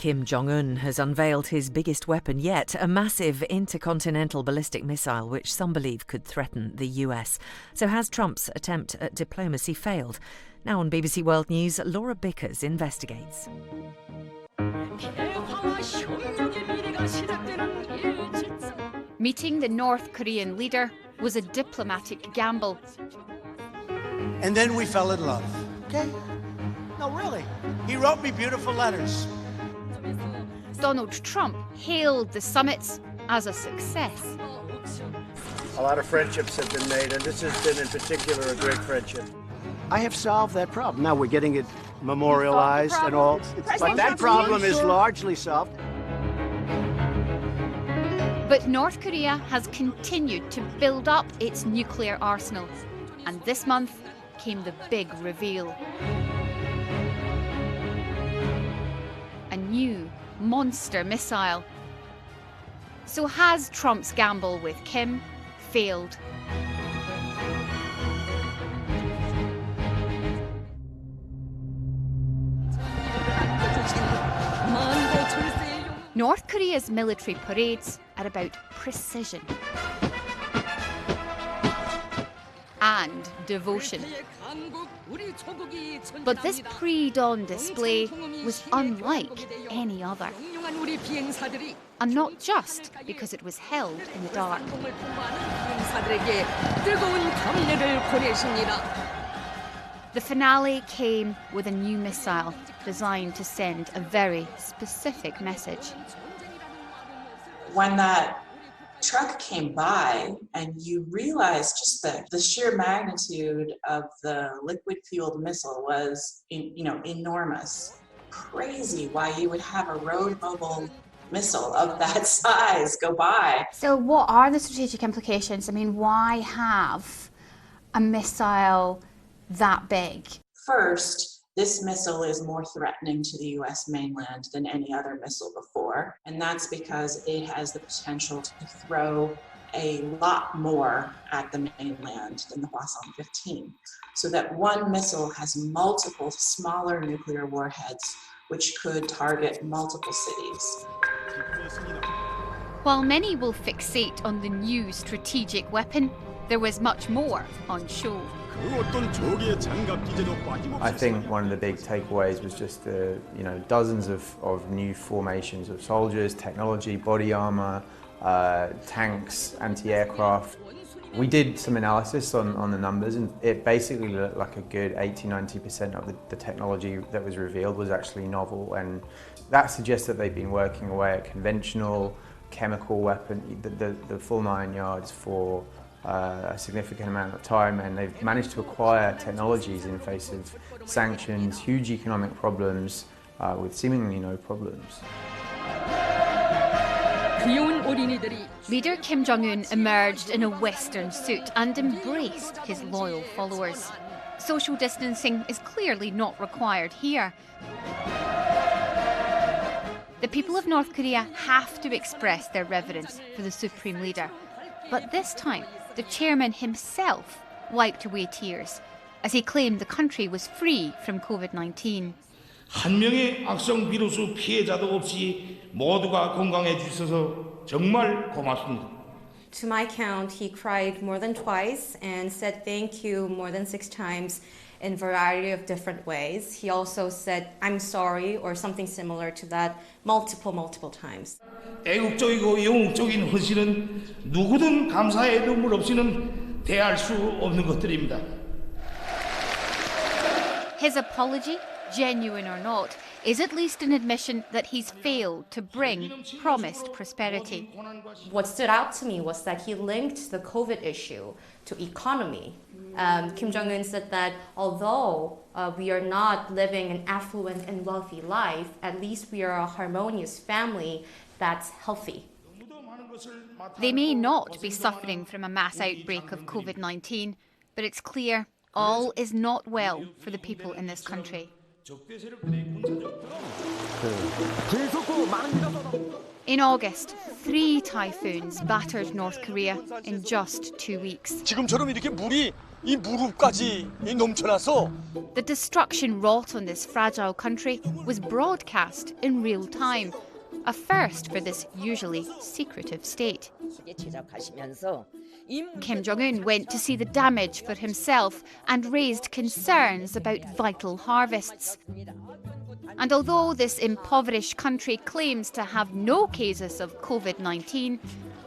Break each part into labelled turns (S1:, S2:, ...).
S1: Kim Jong-un has unveiled his biggest weapon yet, a massive intercontinental ballistic missile which some believe could threaten the US. So has Trump's attempt at diplomacy failed? Now on BBC World News, Laura Bickers investigates.
S2: Meeting the North Korean leader was a diplomatic gamble.
S3: And then we fell in love. Okay? No, really. He wrote me beautiful letters.
S2: Donald Trump hailed the summit as a success.
S4: A lot of friendships have been made, and this has been in particular a great friendship.
S3: I have solved that problem. Now we're getting it memorialized and all. But that problem is largely solved.
S2: But North Korea has continued to build up its nuclear arsenal. And this month came the big reveal. A new monster missile. So has Trump's gamble with Kim failed? North Korea's military parades are about precision and devotion. But this pre-dawn display was unlike any other. And not just because it was held in the dark. The finale came with a new missile designed to send a very specific message.
S5: When that truck came by and you realized just the sheer magnitude of the liquid-fueled missile was, enormous. Crazy why you would have a road mobile missile of that size go by.
S2: So what are the strategic implications? I mean, why have a missile that big?
S5: First, this missile is more threatening to the US mainland than any other missile before, and that's because it has the potential to throw a lot more at the mainland than the Hwasong-15. So that one missile has multiple smaller nuclear warheads which could target multiple cities.
S2: While many will fixate on the new strategic weapon, there was much more on show.
S6: I think one of the big takeaways was just the dozens of new formations of soldiers, technology, body armour, tanks, anti-aircraft. We did some analysis on the numbers, and it basically looked like a good 80–90% of the technology that was revealed was actually novel, and that suggests that they've been working away at conventional chemical weapon, the full 9 yards for a significant amount of time, and they've managed to acquire technologies in face of sanctions, huge economic problems, with seemingly no problems.
S2: Leader Kim Jong-un emerged in a Western suit and embraced his loyal followers. Social distancing is clearly not required here. The people of North Korea have to express their reverence for the supreme leader. But this time, the chairman himself wiped away tears as he claimed the country was free from COVID-19.
S7: 한 명의 악성 비루스 피해자도 없이 모두가 건강해 주셔서 정말 고맙습니다.
S8: To my count, he cried more than twice and said thank you more than 6 times in a variety of different ways. He also said, I'm sorry, or something similar to that, multiple times.
S7: 애국적이고 영웅적인 헌신은 누구든 감사의 눈물 없이는 대할 수 없는 것들입니다.
S2: His apology, genuine or not, is at least an admission that he's failed to bring promised prosperity.
S8: What stood out to me was that he linked the COVID issue to economy. Kim Jong-un said that although we are not living an affluent and wealthy life, at least we are a harmonious family that's healthy.
S2: They may not be suffering from a mass outbreak of COVID-19, but it's clear all is not well for the people in this country. In August, 3 typhoons battered North Korea in just 2 weeks.
S9: 지금처럼 이렇게 물이 이 무릎까지 이 넘쳐나서
S2: The destruction wrought on this fragile country was broadcast in real time, a first for this usually secretive state. Kim Jong-un went to see the damage for himself and raised concerns about vital harvests. And although this impoverished country claims to have no cases of COVID-19,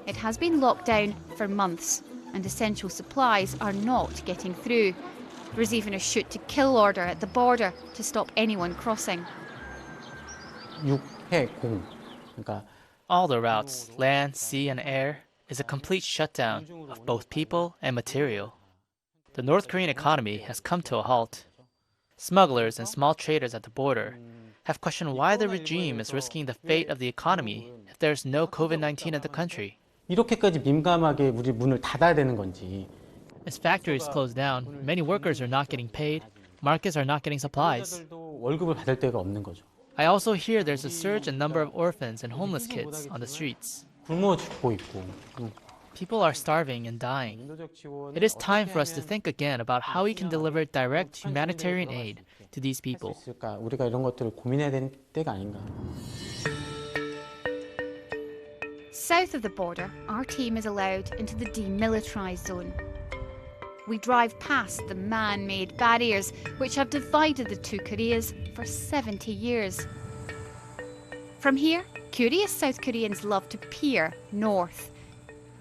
S2: it has been locked down for months and essential supplies are not getting through. There is even a shoot-to-kill order at the border to stop anyone crossing.
S10: All the routes, land, sea and air, is a complete shutdown of both people and material. The North Korean economy has come to a halt. Smugglers and small traders at the border have questioned why the regime is risking the fate of the economy if there's no COVID-19 in the country.
S11: 이렇게까지 민감하게 우리 문을 닫아야 되는 건지.
S10: As factories close down, many workers are not getting paid, markets are not getting supplies.
S11: 월급을 받을 데가 없는 거죠.
S10: I also hear there's a surge in number of orphans and homeless kids on the streets.
S11: 굶어 죽고 있고.
S10: People are starving and dying. It is time for us to think again about how we can deliver direct humanitarian aid to these people.
S11: 우리가 이런 것들을 고민해야 되는 때가 아닌가.
S2: South of the border, our team is allowed into the demilitarised zone. We drive past the man-made barriers which have divided the two Koreas for 70 years. From here, curious South Koreans love to peer north.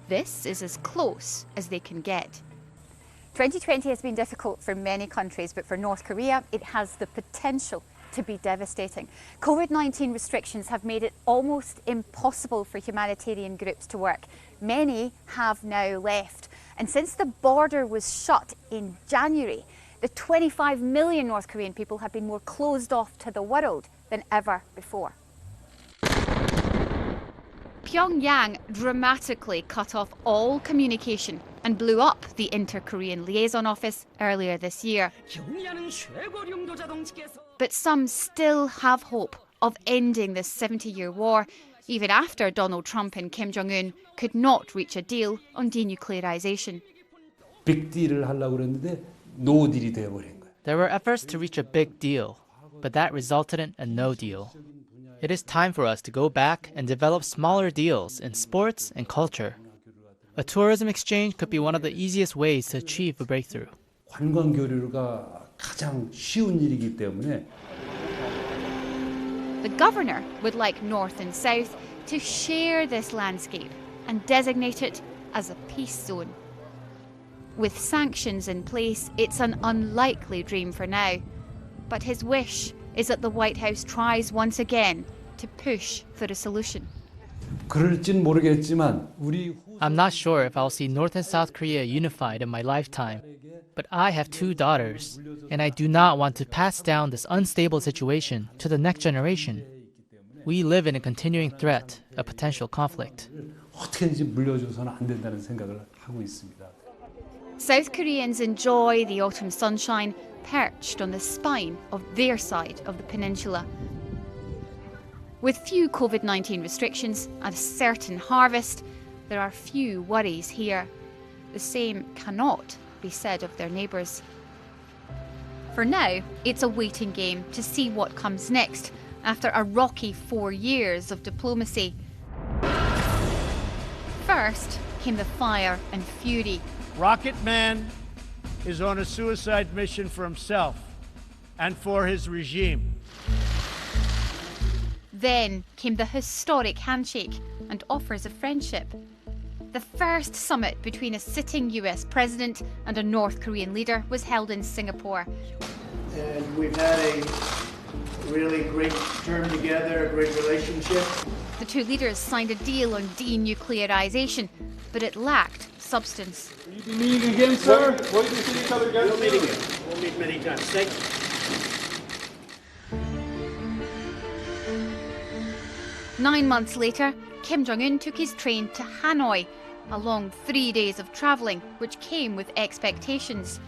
S2: This is as close as they can get.
S12: 2020 has been difficult for many countries, but for North Korea, it has the potential to be devastating. COVID-19 restrictions have made it almost impossible for humanitarian groups to work. Many have now left. And since the border was shut in January, the 25 million North Korean people have been more closed off to the world than ever before.
S2: Pyongyang dramatically cut off all communication and blew up the Inter-Korean Liaison Office earlier this year. But some still have hope of ending this 70-year war, even after Donald Trump and Kim Jong-un could not reach a deal on denuclearization.
S13: Big deal을 하려고 그랬는데 no deal이 되어버린 거예요.
S10: There were efforts to reach a big deal, but that resulted in a no deal. It is time for us to go back and develop smaller deals in sports and culture. A tourism exchange could be one of the easiest ways to achieve a breakthrough.
S13: 관광 교류가 가장 쉬운 일이기 때문에
S2: The governor would like North and South to share this landscape and designate it as a peace zone. With sanctions in place, it's an unlikely dream for now. But his wish is that the White House tries once again to push for a solution.
S13: 그럴진 모르겠지만 우리
S10: I'm not sure if I'll see North and South Korea unified in my lifetime, but I have 2 daughters, and I do not want to pass down this unstable situation to the next generation. We live in a continuing threat, a potential conflict.
S13: 어떻게든지 물려줘서는 안 된다는 생각을 하고 있습니다.
S2: South Koreans enjoy the autumn sunshine perched on the spine of their side of the peninsula. With few COVID-19 restrictions and a certain harvest, there are few worries here. The same cannot be said of their neighbours. For now, it's a waiting game to see what comes next after a rocky 4 years of diplomacy. First came the fire and fury.
S3: Rocket Man is on a suicide mission for himself and for his regime.
S2: Then came the historic handshake and offers of friendship. The first summit between a sitting US president and a North Korean leader was held in Singapore.
S3: And we've had a really great term together, a great relationship.
S2: The two leaders signed a deal on denuclearization, but it lacked substance.
S13: Will you be meeting again, sir?
S3: We'll meet again. We'll meet many times. Thank you.
S2: 9 months later, Kim Jong-un took his train to Hanoi, a long 3 days of travelling, which came with expectations.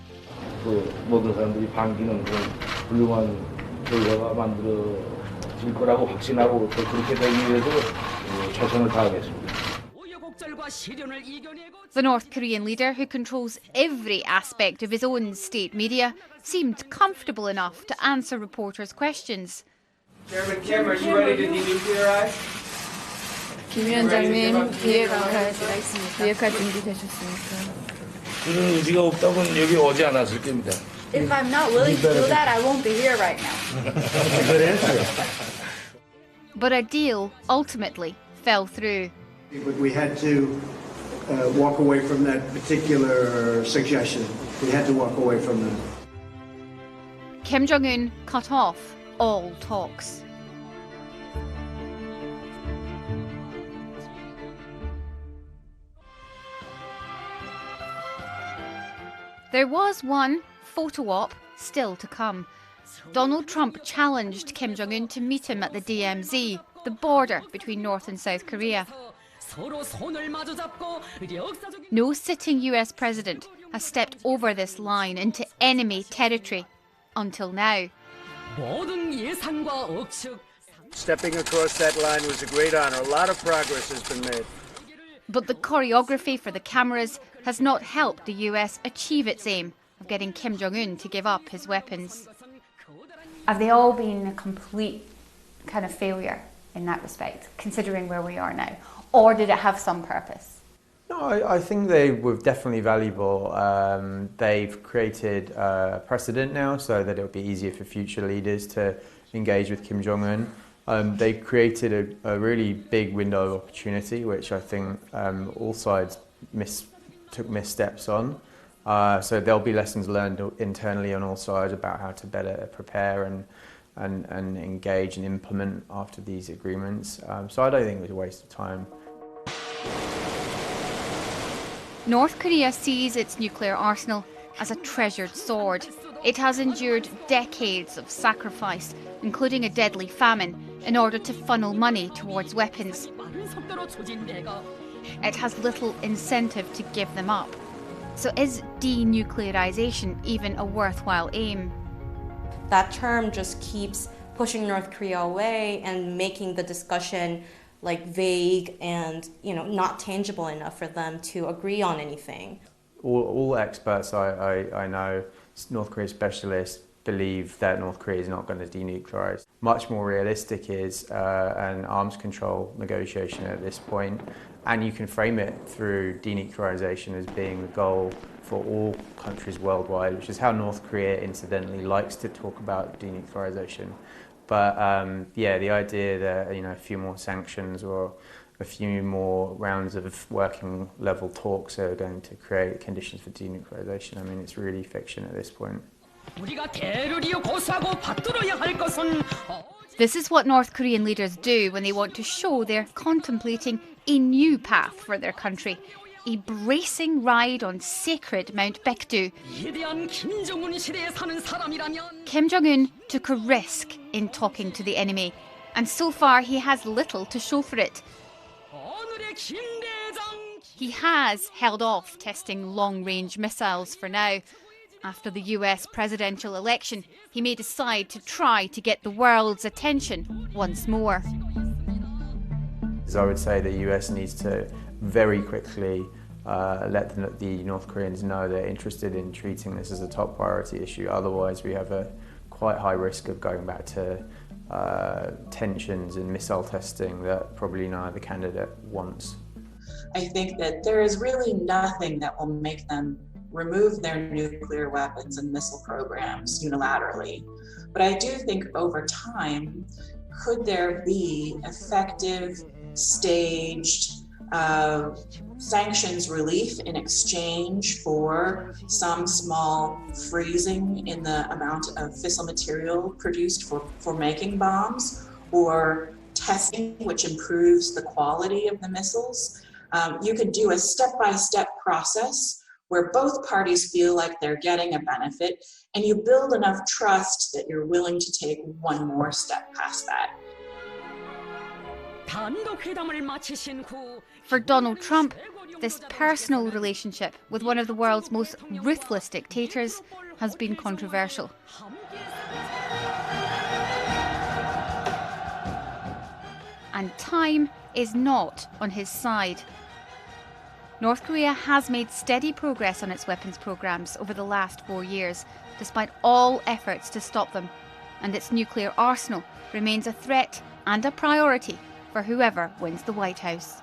S14: 모든 사람들이 반기는 그런 훌륭한 결과가 만들어질 거라고 확신하고 또 그렇게 되기 위해서 최선을 다하겠습니다.
S2: The North Korean leader, who controls every aspect of his own state media, seemed comfortable enough to answer reporters' questions.
S6: Chairman Kim, are you ready to denuclearize?
S15: 김 위원장님, 비핵화 준비되셨습니까?
S7: 그런 의지가 없다고는 여기 오지 않았을 겁니다.
S15: If I'm not willing to do that, I won't be here right now.
S3: Good answer.
S2: But a deal ultimately fell through.
S3: But we had to walk away from that particular suggestion. We had to walk away from that.
S2: Kim Jong-un cut off all talks. There was one photo op still to come. Donald Trump challenged Kim Jong-un to meet him at the DMZ, the border between North and South Korea. No sitting US president has stepped over this line into enemy territory until now.
S4: Stepping across that line was a great honor. A lot of progress has been made.
S2: But the choreography for the cameras has not helped the US achieve its aim of getting Kim Jong-un to give up his weapons.
S12: Have they all been a complete kind of failure in that respect, considering where we are now? Or did it have some purpose?
S6: No, I think they were definitely valuable. They've created a precedent now so that it'll be easier for future leaders to engage with Kim Jong-un. They created a really big window of opportunity, which I think all sides took missteps on. So there'll be lessons learned internally on all sides about how to better prepare and engage and implement after these agreements. So I don't think it was a waste of time.
S2: North Korea sees its nuclear arsenal as a treasured sword. It has endured decades of sacrifice, including a deadly famine, in order to funnel money towards weapons. It has little incentive to give them up. So is denuclearization even a worthwhile aim?
S8: That term just keeps pushing North Korea away and making the discussion like vague and not tangible enough for them to agree on anything.
S6: All experts I know, North Korea specialists, believe that North Korea is not going to denuclearize. Much more realistic is an arms control negotiation at this point, and you can frame it through denuclearization as being the goal for all countries worldwide, which is how North Korea incidentally likes to talk about denuclearization. But yeah, the idea that a few more sanctions or a few more rounds of working level talks are going to create conditions for denuclearization, I mean, it's really fiction at this point.
S2: This is what North Korean leaders do when they want to show they're contemplating a new path for their country. A bracing ride on sacred Mount Baekdu. Kim Jong-un took a risk in talking to the enemy, and so far he has little to show for it. He has held off testing long-range missiles for now. After the US presidential election, he may decide to try to get the world's attention once more.
S6: I would say the US needs to very quickly let the North Koreans know they're interested in treating this as a top priority issue. Otherwise, we have a quite high risk of going back to tensions and missile testing that probably neither candidate wants.
S5: I think that there is really nothing that will make them remove their nuclear weapons and missile programs unilaterally. But I do think over time, could there be effective, staged sanctions relief in exchange for some small freezing in the amount of fissile material produced for making bombs, or testing which improves the quality of the missiles? You could do a step-by-step process where both parties feel like they're getting a benefit, and you build enough trust that you're willing to take one more step past that.
S2: For Donald Trump, this personal relationship with one of the world's most ruthless dictators has been controversial. And time is not on his side. North Korea has made steady progress on its weapons programs over the last 4 years, despite all efforts to stop them. And its nuclear arsenal remains a threat and a priority for whoever wins the White House.